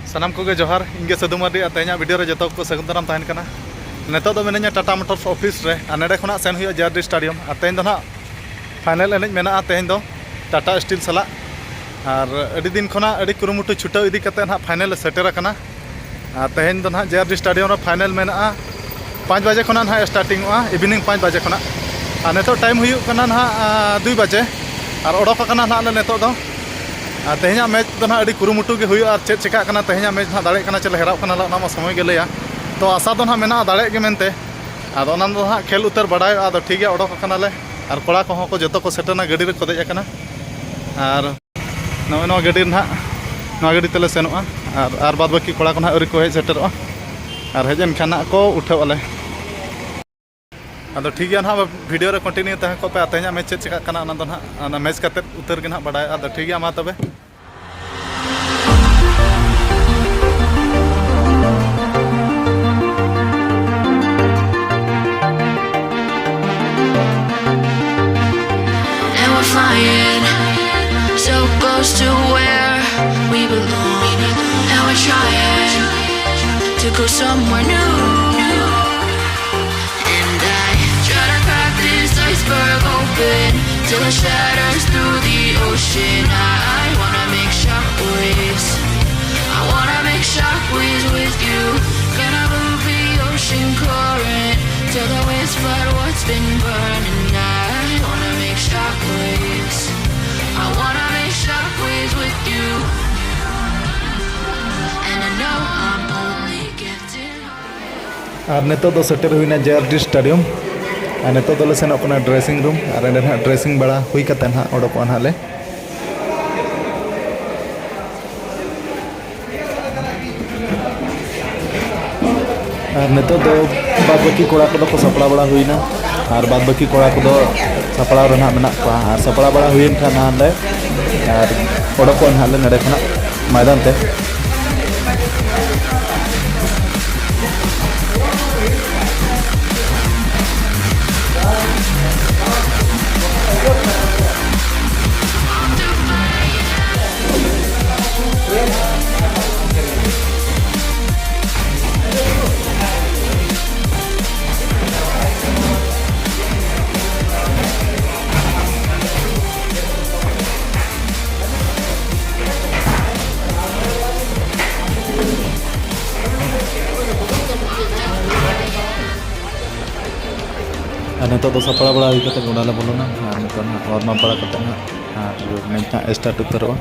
Sanam koge johar inge sadumadi atenya video re joto ko sagundaram tahen kana neto do menanya Tata Motors office re anede khona sen huya JRD stadium aten do na final enej mena atehen do Tata Steel sala ar adi din khona adi kurumutu chutau idi kate na final setera kana atehen do na JRD stadium re final mena 5 baje khona na starting wa evening 5 baje khona neto time huyu kana na 2 baje ar odok kana na neto do tehnya match do na adi kurumutu ge huyu ar chet cheka kana tehnya match na dare kana chele herau kana la na samay ge leya to asa do na mena dare ge mente ado nan do ha khel utar badai ado ठीक है odok kana le ar kola ko ko joto ko setana gadi re kodej akana ar no gadi na no gadi tele senoa ar bad baki kola ko na ari ko hej seteroa ar hejen khana ko uthau ale ado ठीक है ना video रे continue तह को पे atenya match chet cheka kana na do na match kate utar ge na badai ado ठीक है ma tobe flying so close to where we belong, and we're trying to go somewhere new. And I try to crack this iceberg open till it shatters through the ocean. I wanna make shockwaves. I wanna make shockwaves with you. Gonna move the ocean current till the waves flood what's been burning. I wanna make shockwaves. I wanna make shockwaves with you. And I know I'm only getting ar neto do seter huina JRD stadium ar neto do le senok kana dressing room ar ende na dressing bada hui katen ha odokon hale ar neto do bad baki kora ko do sapla bada huina ar bad baki kora ko do sapla rena menak pa ar sapla bada huin kana hale ar odokon hale nade khana maidan te neto do sapala bada hui kate goda le bolona ar neto na warm up bada kate na ar match na start utarwa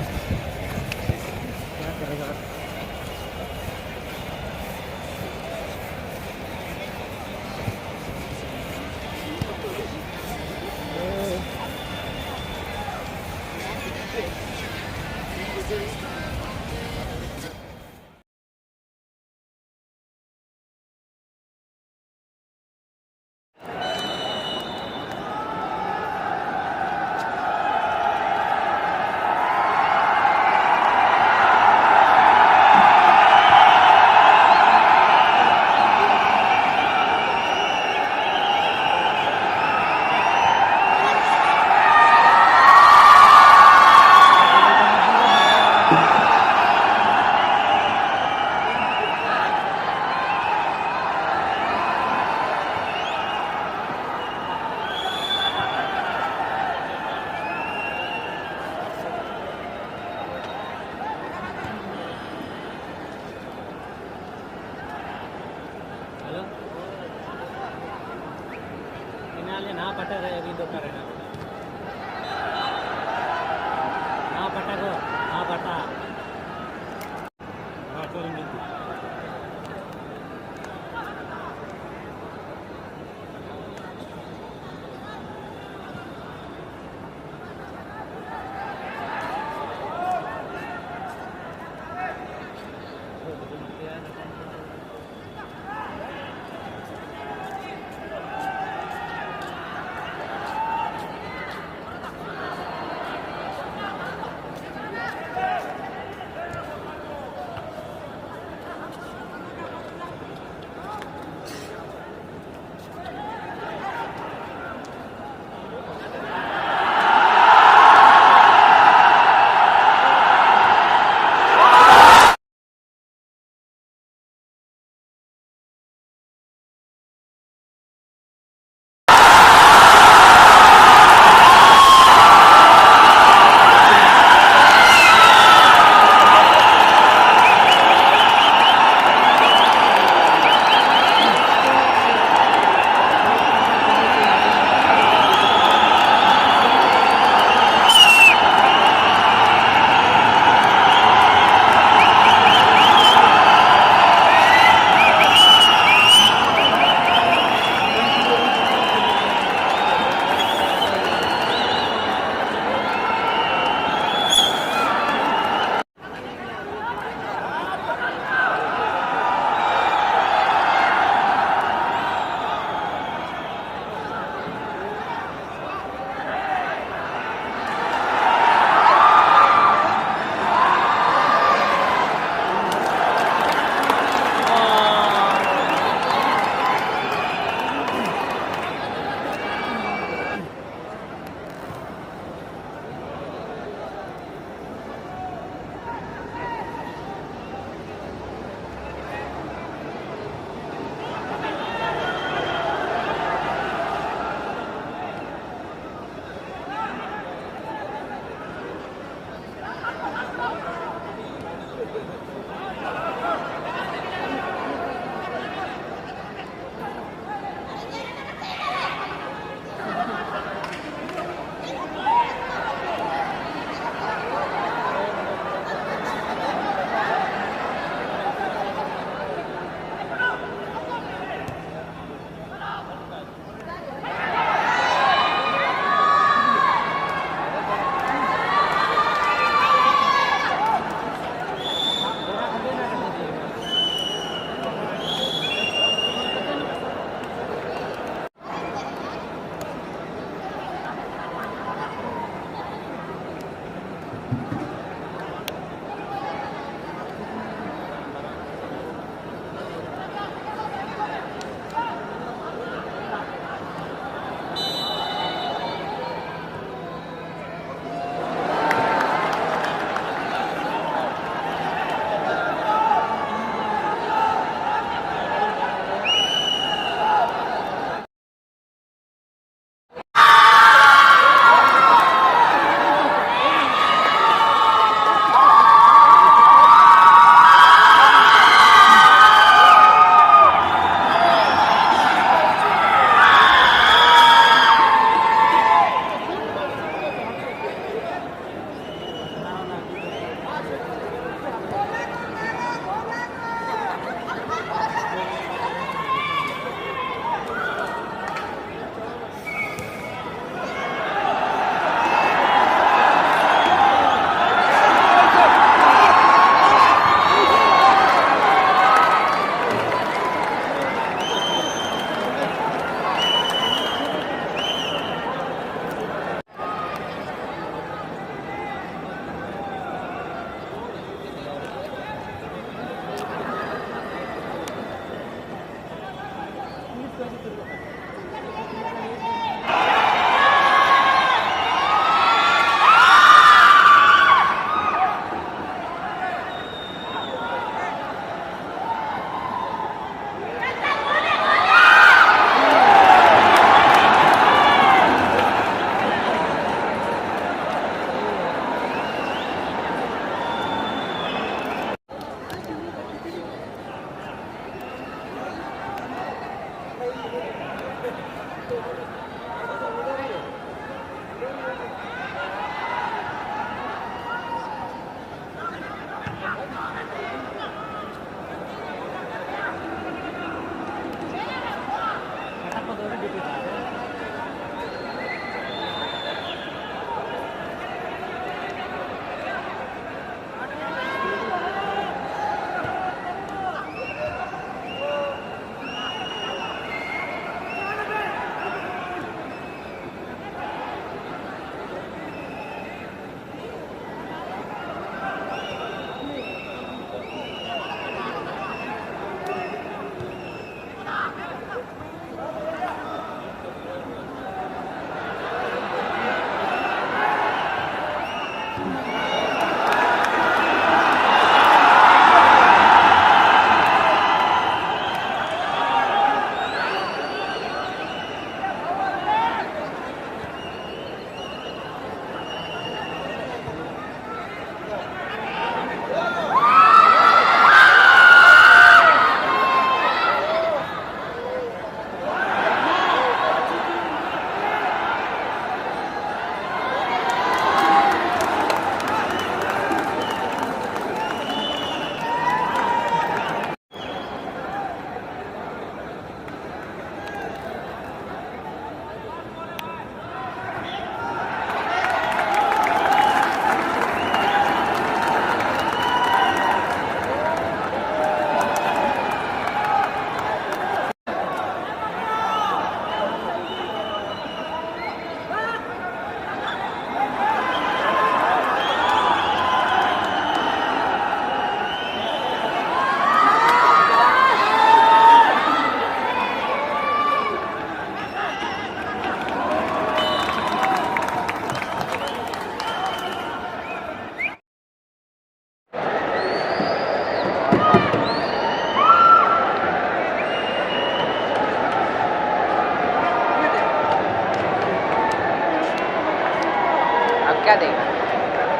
अब क्या देगा,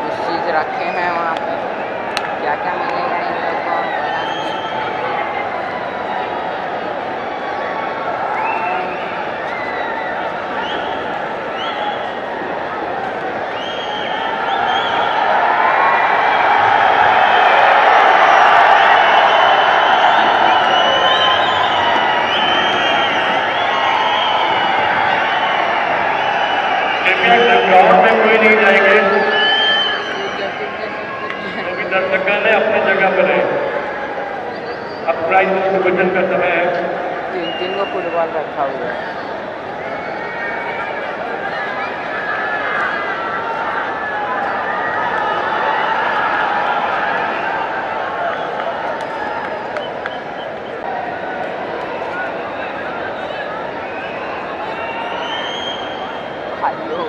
कुछ चीज़ रखे हैं वहाँ पे, क्या क्या मिलेगा इन लोग को पता नहीं। ग्राउंड में कोई नहीं जाएंगे क्योंकि दर्शकगण अपनी जगह पर है। अब प्राइज डिस्ट्रीब्यूशन का समय है। तीन को फुटबॉल रखा हुआ है। खाली हो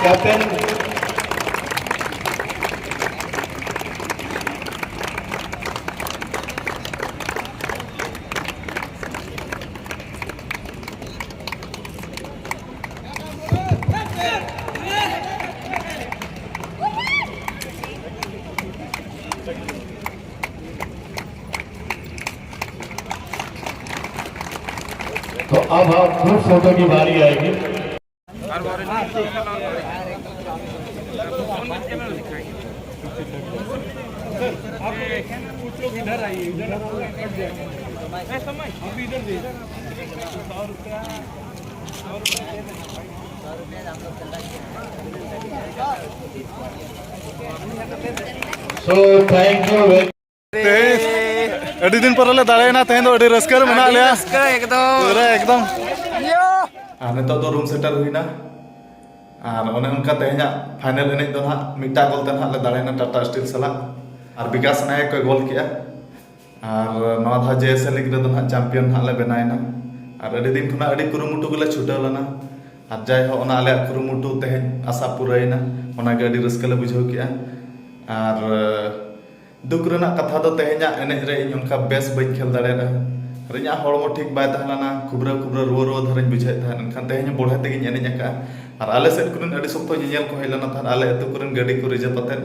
कैप्टन तो अब ग्रुप फोटो की बारी आएगी। So thank you very ᱟᱹᱰᱤ ᱫᱤᱱ ᱯᱚᱨᱮ ᱞᱮ ᱫᱟᱲᱮᱭᱮᱱᱟ ᱛᱮᱦᱮᱧ ᱫᱚ ᱟᱹᱰᱤ ᱨᱟᱹᱥᱠᱟᱹ ᱨᱮ ᱢᱮᱱᱟᱜ ᱞᱮᱭᱟ ᱯᱩᱨᱟᱹ ᱮᱠᱫᱚᱢ ᱟᱨ ᱱᱤᱛᱚᱜ ᱫᱚ ᱨᱩᱢ ᱥᱮᱴᱮᱨ ᱦᱩᱭᱱᱟ ᱟᱨ ᱚᱱᱮ ᱚᱱᱠᱟ ᱛᱮᱦᱮᱧᱟᱜ ᱯᱷᱟᱭᱱᱟᱞ ᱮᱱᱮᱡ ᱫᱚ ᱦᱟᱸᱜ ᱢᱤᱫᱴᱟᱝ ᱜᱳᱞ ᱛᱮ ᱦᱟᱸᱜ ᱞᱮ ᱫᱟᱲᱮᱭᱮᱱᱟ ᱴᱟᱴᱟ ᱥᱴᱤᱞ ᱥᱟᱞᱟᱜ ᱟᱨ ᱵᱤᱠᱟᱥ ᱱᱟᱭᱮᱠ ᱠᱚ ᱜᱳᱞ ᱠᱮᱜᱼᱟ ᱟᱨ ᱱᱚᱣᱟ ᱫᱷᱟᱣ JSL ᱞᱤᱜᱽ ᱨᱮᱫᱚ ᱦᱟᱸᱜ ᱪᱟᱢᱯᱤᱭᱟᱱ ᱦᱟᱸᱜ ᱞᱮ ᱵᱮᱱᱟᱣᱮᱱᱟ ᱟᱨ ᱟᱹᱰᱤ ᱫᱤᱱ ᱠᱷᱚᱱᱟᱜ ᱟᱹᱰᱤ ᱠᱩᱨᱩᱢᱩᱴᱩ ᱜᱮᱞᱮ ᱪᱷᱩᱴᱟᱹᱣ ᱞᱮᱱᱟ ᱟᱨ ᱡᱟᱭᱦᱳᱠ ᱚᱱᱟ ᱟᱞᱮᱭᱟᱜ ᱠᱩᱨᱩᱢᱩᱴᱩ ᱛᱮᱦᱮᱧ ᱟᱥᱟ ᱯᱩᱨᱟᱹᱭᱮᱱᱟ ᱚᱱᱟᱜᱮ ᱟᱹᱰᱤ ᱨᱟᱹᱥᱠᱟᱹ ᱞᱮ ᱵᱩᱡᱷᱟᱹᱣ ᱠᱮᱜᱼᱟ ᱟᱨ दुख रेना कथा दो तेहेना एनेज रे इन उनका बेस बई खेल दाड़ेना और इना हड़मो ठीक बाय तहलाना खुबरा खुबरा रुआ रुआ धरन बुझे तहन एनखान तेहेन बढ़े तेगे एनेज अका और आले सेट कुरन अडी सप्तो जेल को हेलना तहन आले अतु कुरन गाड़ी को रिजर्व पते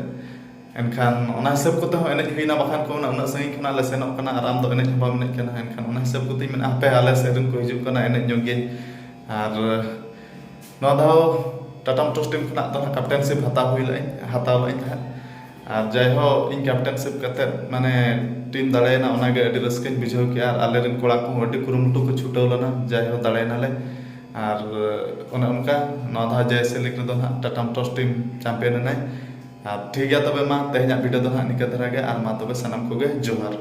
एनखान ओना हिसाब को तो एनेज हुईना बखान को उना सही खना आले सेनक कना आराम दो एनेज बा मेने कना एनखान ओना हिसाब को तिन आपे आले सेरन को हिजुक कना एनेज जोगे और नो दाव टाटा मोटर्स टीम खना तो कैप्टनशिप हताव लई और जयहो इन कैप्टनशिप करते माने टीम दाड़ेना ओनागे अडी रस्कन बुझाव के और आले रन कोड़ा को अडी कुरुमुटु को छुटाव लना जयहो दाड़ेना ले और ओना उनका नौधा जयसे लिख दो ना टाटा मोटर्स टीम चैंपियन नाय और ठीक है तबे मा तेहना वीडियो दो ना निका धरागे और मा तबे सनम कोगे जोहार।